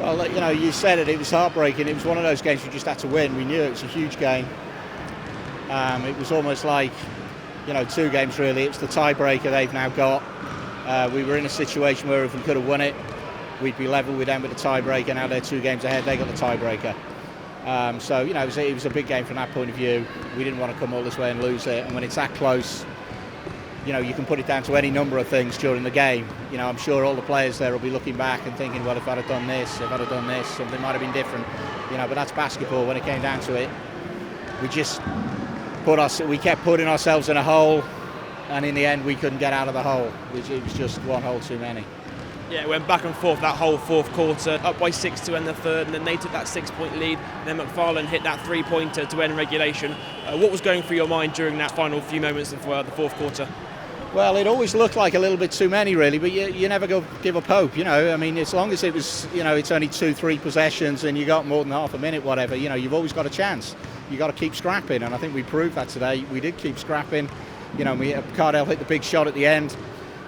Well, you said it was heartbreaking. It was one of those games we just had to win. We knew it was a huge game. It was almost like, two games really. It's the tiebreaker they've now got. We were in a situation where if we could have won it, we'd be level with them with the tiebreaker. Now they're 2 games ahead, they got the tiebreaker. It was a big game from that point of view. We didn't want to come all this way and lose it. And when it's that close, you can put it down to any number of things during the game. I'm sure all the players there will be looking back and thinking, well, if I'd have done this, something might have been different. But that's basketball. When it came down to it, we kept putting ourselves in a hole, and in the end we couldn't get out of the hole. It was just one hole too many. Yeah, it went back and forth that whole fourth quarter, up by 6 to end the third, and then they took that 6-point lead. Then McFarlane hit that 3-pointer to end regulation. What was going through your mind during that final few moments of the fourth quarter? Well, it always looked like a little bit too many, really, but you never give up hope, as long as it was, it's only 2-3 possessions and you got more than half a minute, whatever, you've always got a chance. You've got to keep scrapping, and I think we proved that today. We did keep scrapping. Cardell hit the big shot at the end,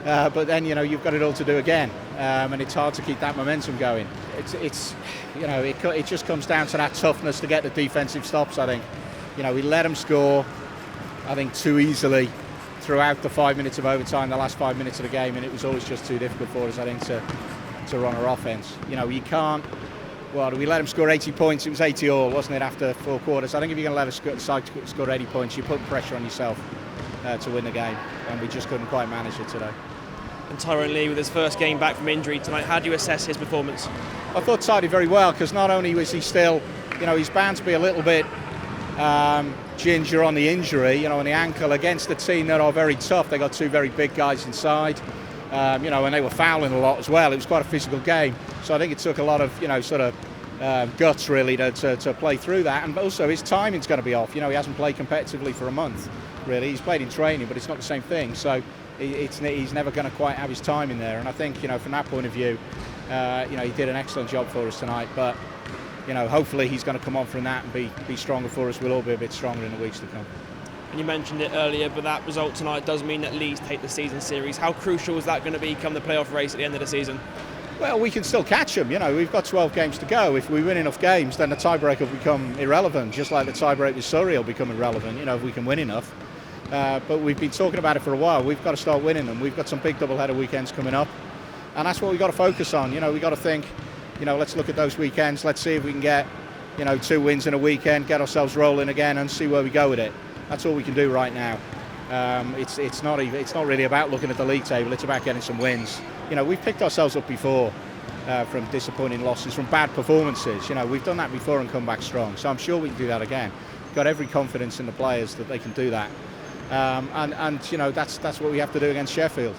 but then, you've got it all to do again, and it's hard to keep that momentum going. It just comes down to that toughness to get the defensive stops, I think. We let them score, I think, too easily throughout the 5 minutes of overtime, the last 5 minutes of the game, and it was always just too difficult for us, I think, to run our offense. You can't. Well, we let them score 80 points. It was 80 all, wasn't it, after 4 quarters? I think if you're going to let a side score 80 points, you put pressure on yourself to win the game, and we just couldn't quite manage it today. And Tyrone Lee, with his first game back from injury tonight, how do you assess his performance? I thought Ty did very well, because not only was he still, he's bound to be a little bit ginger on the injury, on the ankle, against a team that are very tough. They got 2 very big guys inside, and they were fouling a lot as well. It was quite a physical game, so I think it took a lot of, guts really to play through that. And also his timing's going to be off. He hasn't played competitively for a month, really. He's played in training, but it's not the same thing. So he's never going to quite have his time in there. And I think, from that point of view, he did an excellent job for us tonight. But hopefully he's going to come on from that and be stronger for us. We'll all be a bit stronger in the weeks to come. And you mentioned it earlier, but that result tonight does mean that Leeds take the season series. How crucial is that going to be come the playoff race at the end of the season? Well, we can still catch them. We've got 12 games to go. If we win enough games, then the tiebreak will become irrelevant, just like the tiebreak with Surrey will become irrelevant, if we can win enough. But we've been talking about it for a while. We've got to start winning them. We've got some big doubleheader weekends coming up, and that's what we've got to focus on. We've got to think, let's look at those weekends. Let's see if we can get, 2 wins in a weekend, get ourselves rolling again, and see where we go with it. That's all we can do right now. It's not really about looking at the league table. It's about getting some wins. We've picked ourselves up before from disappointing losses, from bad performances. We've done that before and come back strong. So I'm sure we can do that again. We've got every confidence in the players that they can do that. And that's what we have to do against Sheffield.